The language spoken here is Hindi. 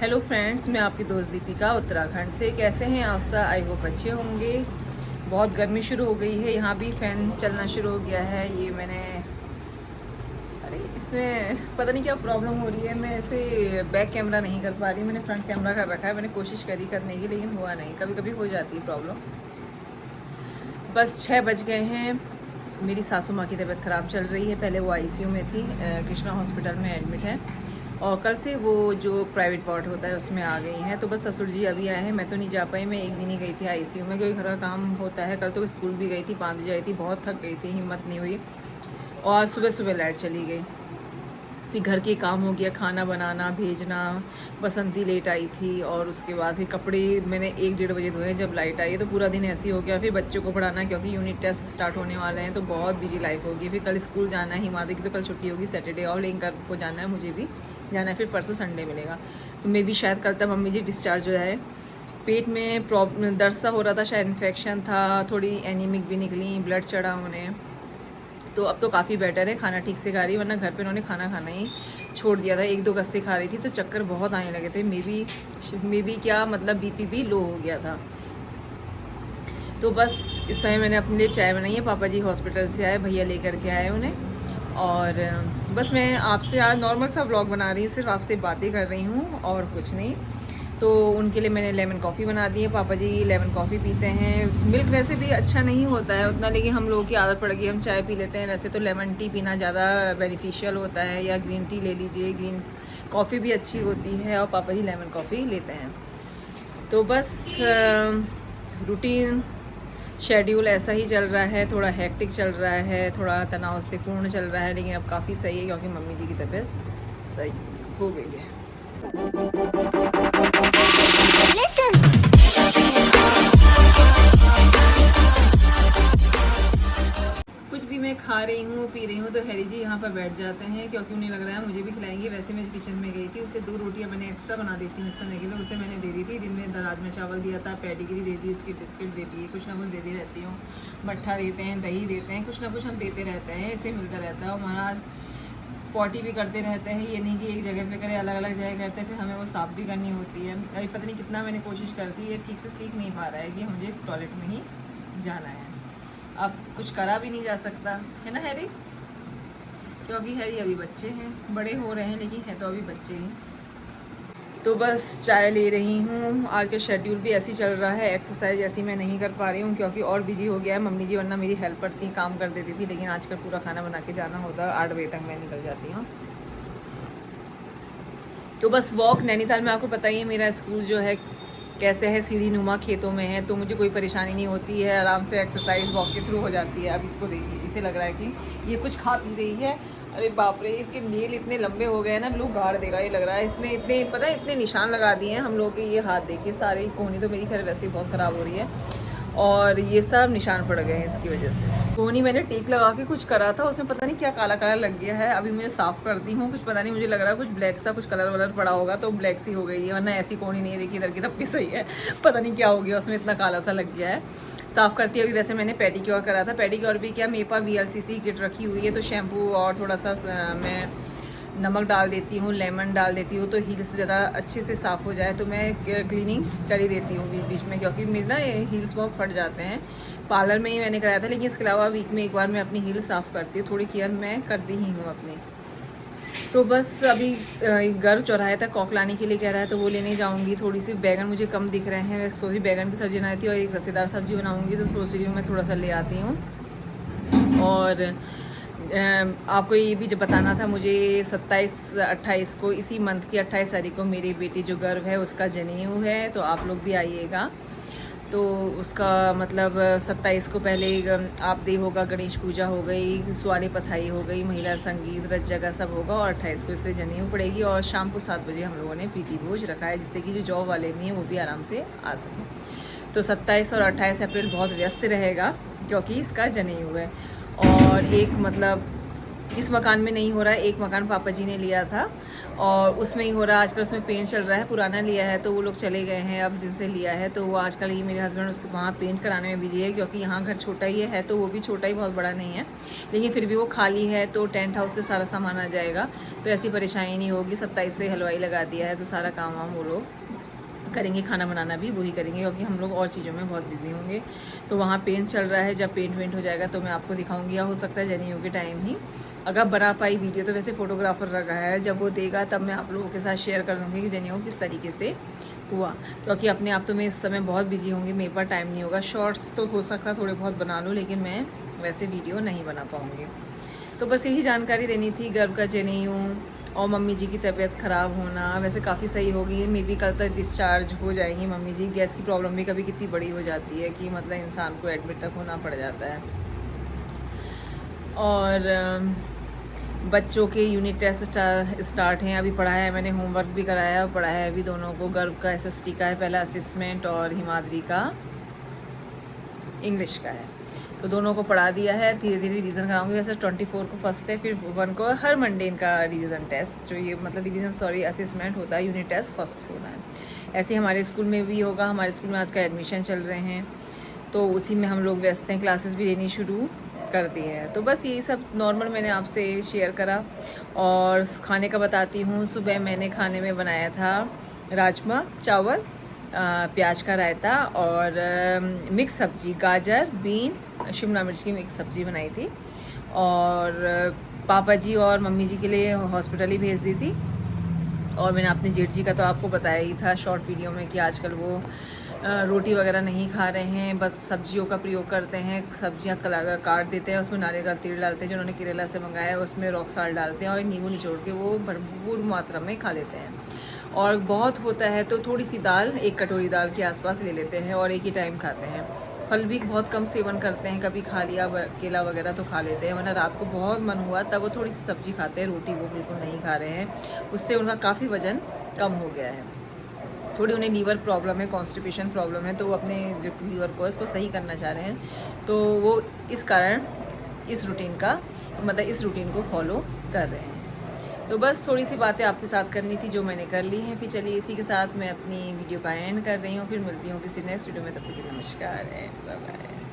हेलो फ्रेंड्स, मैं आपकी दोस्त दीपिका उत्तराखंड से। कैसे हैं आप सब? आई होप अच्छे होंगे। बहुत गर्मी शुरू हो गई है, यहाँ भी फ़ैन चलना शुरू हो गया है। ये मैंने इसमें पता नहीं क्या प्रॉब्लम हो रही है। मैं ऐसे बैक कैमरा नहीं कर पा रही, मैंने फ्रंट कैमरा कर रखा है। मैंने कोशिश करी करने की, लेकिन हुआ नहीं। कभी कभी हो जाती है प्रॉब्लम। बस 6 बज गए हैं। मेरी सासू माँ की तबीयत ख़राब चल रही है। पहले वो आईसीयू में थी, कृष्णा हॉस्पिटल में एडमिट है, और कल से वो जो प्राइवेट वार्ड होता है उसमें आ गई हैं। तो बस ससुर जी अभी आए हैं। मैं तो नहीं जा पाई, मैं एक दिन ही गई थी आईसीयू में, क्योंकि घर का काम होता है। कल तो स्कूल भी गई थी, 5 बजे आई थी, बहुत थक गई थी, हिम्मत नहीं हुई। और सुबह सुबह लाइट चली गई। फिर घर के काम हो गया, खाना बनाना, भेजना। बसंती लेट आई थी, और उसके बाद फिर कपड़े मैंने 1-1:30 बजे धोए जब लाइट आई। तो पूरा दिन ऐसे ही हो गया। फिर बच्चों को पढ़ाना, क्योंकि यूनिट टेस्ट स्टार्ट होने वाले हैं, तो बहुत बिजी लाइफ होगी। फिर कल स्कूल जाना है। हिमाद्री की तो कल छुट्टी होगी, सैटरडे ऑफ, लेकिन कल को जाना है, मुझे भी जाना है। फिर परसों संडे मिलेगा, तो मैं भी शायद कल तक मम्मी जी डिस्चार्ज हो जाए। पेट में प्रॉब्लम, दर्द सा हो रहा था, शायद इन्फेक्शन था, थोड़ी एनीमिक भी निकली, ब्लड चढ़ा उन्हें। तो अब तो काफ़ी बेटर है, खाना ठीक से खा रही है। वरना घर पे उन्होंने खाना खाना ही छोड़ दिया था। 1-2 गस्से खा रही थी, तो चक्कर बहुत आने लगे थे। मे बी क्या मतलब बीपी भी लो हो गया था। तो बस इस समय मैंने अपने लिए चाय बनाई है। पापा जी हॉस्पिटल से आए, भैया लेकर के आए उन्हें। और बस मैं आपसे आज नॉर्मल सा व्लॉग बना रही हूँ, सिर्फ आपसे बातें कर रही हूँ और कुछ नहीं। तो उनके लिए मैंने लेमन कॉफ़ी बना दी है। पापा जी लेमन कॉफ़ी पीते हैं। मिल्क वैसे भी अच्छा नहीं होता है उतना, लेकिन हम लोगों की आदत पड़ गई, हम चाय पी लेते हैं। वैसे तो लेमन टी पीना ज़्यादा बेनिफिशियल होता है, या ग्रीन टी ले लीजिए, ग्रीन कॉफ़ी भी अच्छी होती है। और पापा जी लेमन कॉफ़ी लेते हैं। तो बस रूटीन शेड्यूल ऐसा ही चल रहा है, थोड़ा हेक्टिक चल रहा है, थोड़ा तनाव से पूर्ण चल रहा है, लेकिन अब काफ़ी सही है, क्योंकि मम्मी जी की तबीयत सही हो गई है। कुछ भी मैं खा रही हूँ, पी रही हूँ, तो हैरी जी यहाँ पर बैठ जाते हैं, क्योंकि उन्हें लग रहा है मुझे भी खिलाएंगे। वैसे मैं किचन में गई थी, उसे 2 रोटियाँ मैंने एक्स्ट्रा बना देती हूँ उस समय के लिए, उसे मैंने दे दी थी। दिन में दराज में चावल दिया था, पेडिग्री दे दी, इसकी बिस्किट देती है, कुछ ना कुछ देती रहती हूँ। मट्ठा देते हैं, दही देते हैं, कुछ ना कुछ हम देते रहते हैं, इसे मिलता रहता है। और महाराज पॉटी भी करते रहते हैं, ये नहीं कि एक जगह पे करें, अलग अलग जगह करते हैं, फिर हमें वो साफ़ भी करनी होती है। अभी पता नहीं कितना मैंने कोशिश करती है, ये ठीक से सीख नहीं पा रहा है कि मुझे टॉयलेट में ही जाना है। अब कुछ करा भी नहीं जा सकता है ना हैरी, क्योंकि हैरी अभी बच्चे हैं, बड़े हो रहे हैं लेकिन है तो अभी बच्चे ही। तो बस चाय ले रही हूँ। आज का शेड्यूल भी ऐसे ही चल रहा है। एक्सरसाइज ऐसी मैं नहीं कर पा रही हूँ, क्योंकि और बिजी हो गया है मम्मी जी। वरना मेरी हेल्पर थी, काम कर देती थी, लेकिन आजकल पूरा खाना बना के जाना होता है। 8 बजे तक मैं निकल जाती हूँ। तो बस वॉक नैनीताल में, आपको पता ही है मेरा स्कूल जो है कैसे है, सीढ़ी नुमा खेतों में है, तो मुझे कोई परेशानी नहीं होती है। आराम से एक्सरसाइज वॉक के थ्रू हो जाती है। अब इसको देखिए, इसे लग रहा है कि ये कुछ खा पी रही है। अरे बाप रे, इसके नेल इतने लंबे हो गए हैं ना, ब्लू गाड़ देगा ये लग रहा है। इसने इतने पता है इतने निशान लगा दिए हैं हम लोग के। ये हाथ देखिए, सारी कोहनी तो मेरी खैर वैसे ही बहुत ख़राब हो रही है, और ये सब निशान पड़ गए हैं इसकी वजह से। कोहनी मैंने टेप लगा के कुछ करा था, उसमें पता नहीं क्या काला काला लग गया है। अभी मैं साफ़ करती हूँ, कुछ पता नहीं, मुझे लग रहा है कुछ ब्लैक सा कुछ कलर वलर पड़ा होगा, तो ब्लैक सी हो गई है। वरना ऐसी कोहनी नहीं है, देखिए इधर की तब सही है। पता नहीं क्या हो गया उसमें, इतना काला सा लग गया है। साफ़ करती है अभी। वैसे मैंने पेडिक्योर करा था। पेडिक्योर भी क्या, मेरे पास VLCC किट रखी हुई है, तो शैम्पू और थोड़ा सा मैं नमक डाल देती हूँ, लेमन डाल देती हूँ, तो हील्स ज़रा अच्छे से साफ़ हो जाए, तो मैं क्लीनिंग कर ही देती हूँ बीच बीच में, क्योंकि मेरे ना हील्स बहुत फट जाते हैं। पार्लर में ही मैंने कराया था, लेकिन इसके अलावा वीक में एक बार मैं अपनी हील साफ़ करती हूँ। थोड़ी केयर मैं करती ही हूँ अपनी। तो बस अभी घर चौराहे तक कॉक लाने के लिए कह रहा है, तो वो लेने जाऊँगी। थोड़ी सी बैगन मुझे कम दिख रहे हैं, सोची बैगन की सब्ज़ी बनाई थी, और एक रसेदार सब्ज़ी बनाऊँगी, तो ग्रोसरी में मैं थोड़ा सा ले आती हूँ। और आपको ये भी जब बताना था मुझे, 27-28 को, इसी मंथ की 28 तारीख को मेरी बेटी जो गर्भ है उसका जनेऊ है, तो आप लोग भी आइएगा। तो उसका मतलब 27 को पहले आप दे होगा, गणेश पूजा हो गई, सुवाली पथाई हो गई, महिला संगीत, रज जगह सब होगा, और 28 को इससे जनेऊ पड़ेगी। और शाम को 7 बजे हम लोगों ने प्रीति भोज रखा है, जिससे कि जो जॉब वाले भी हैं वो भी आराम से आ सकें। तो 27 और 28 अप्रैल बहुत व्यस्त रहेगा, क्योंकि इसका जनेऊ है। और एक मतलब इस मकान में नहीं हो रहा है, एक मकान पापा जी ने लिया था और उसमें ही हो रहा है। आजकल उसमें पेंट चल रहा है, पुराना लिया है तो वो लोग चले गए हैं अब जिनसे लिया है, तो वो आजकल ये मेरे हस्बैंड उसको वहाँ पेंट कराने में बिजी है, क्योंकि यहाँ घर छोटा ही है तो वो भी छोटा ही, बहुत बड़ा नहीं है, लेकिन फिर भी वो खाली है तो टेंट हाउस से सारा सामान आ जाएगा तो ऐसी परेशानी नहीं होगी। 27 से हलवाई लगा दिया है तो सारा काम वाम वो लोग करेंगे, खाना बनाना भी वही करेंगे, क्योंकि हम लोग और चीज़ों में बहुत बिजी होंगे। तो वहाँ पेंट चल रहा है, जब पेंट वेंट हो जाएगा तो मैं आपको दिखाऊंगी, या हो सकता है जनेऊ के टाइम ही अगर बना पाई वीडियो तो। वैसे फ़ोटोग्राफर रखा है, जब वो देगा तब मैं आप लोगों के साथ शेयर कर दूँगी कि जनेऊ किस तरीके से हुआ, क्योंकि अपने आप तो मैं इस समय बहुत बिजी होंगी, मेरे पास टाइम नहीं होगा। शॉर्ट्स तो हो सकता थोड़े बहुत बना लूँ, लेकिन मैं वैसे वीडियो नहीं बना पाऊँगी। तो बस यही जानकारी देनी थी, गर्भ का जनेऊ और मम्मी जी की तबीयत ख़राब होना। वैसे काफ़ी सही हो गई, मे बी कल तक डिस्चार्ज हो जाएंगी मम्मी जी। गैस की प्रॉब्लम भी कभी कितनी बड़ी हो जाती है कि मतलब इंसान को एडमिट तक होना पड़ जाता है। और बच्चों के यूनिट टेस्ट स्टार्ट हैं, अभी पढ़ाया है मैंने, होमवर्क भी कराया और पढ़ाया है अभी दोनों को। गर्भ का SST का है पहला असेसमेंट और हिमाद्री का इंग्लिश का है, तो दोनों को पढ़ा दिया है। धीरे धीरे रिवीजन कराऊंगी। वैसे 24 को फर्स्ट है, फिर 1 को हर मंडे इनका रिवीजन टेस्ट, जो ये मतलब रिवीजन सॉरी असेसमेंट होता है, यूनिट टेस्ट फर्स्ट होना है। ऐसे हमारे स्कूल में भी होगा। हमारे स्कूल में आज का एडमिशन चल रहे हैं तो उसी में हम लोग व्यस्त हैं, क्लासेस भी लेनी शुरू कर दी है। तो बस यही सब नॉर्मल मैंने आपसे शेयर करा। और खाने का बताती हूँ। सुबह मैंने खाने में बनाया था राजमा चावल, प्याज का रायता और मिक्स सब्जी, गाजर बीन शिमला मिर्च की मिक्स सब्जी बनाई थी। और पापा जी और मम्मी जी के लिए हॉस्पिटल ही भेज दी थी। और मैंने अपने जेठ जी का तो आपको बताया ही था शॉर्ट वीडियो में कि आजकल वो रोटी वगैरह नहीं खा रहे हैं, बस सब्जियों का प्रयोग करते हैं। सब्जियां काट देते हैं, उसमें नारियल का तेल डालते हैं, जो उन्होंने केरला से मंगाया है, उसमें रॉक साल्ट डालते हैं और नींबू निचोड़ के वो भरपूर मात्रा में खा लेते हैं। और बहुत होता है तो थोड़ी सी दाल, 1 कटोरी दाल के आसपास ले लेते हैं और एक ही टाइम खाते हैं। फल भी बहुत कम सेवन करते हैं, कभी खा लिया केला वगैरह तो खा लेते हैं, वरना रात को बहुत मन हुआ तब वो थोड़ी सी सब्जी खाते हैं, रोटी वो बिल्कुल नहीं खा रहे हैं। उससे उनका काफ़ी वज़न कम हो गया है। थोड़ी उन्हें लीवर प्रॉब्लम है, कॉन्स्टिपेशन प्रॉब्लम है, तो वो अपने जो लीवर को है उसको सही करना चाह रहे हैं, तो वो इस कारण इस रूटीन को फॉलो कर रहे हैं। तो बस थोड़ी सी बातें आपके साथ करनी थी जो मैंने कर ली हैं। फिर चलिए इसी के साथ मैं अपनी वीडियो का एंड कर रही हूँ, फिर मिलती हूँ किसी नेक्स्ट वीडियो में। तब तक के नमस्कार, बाय बाय।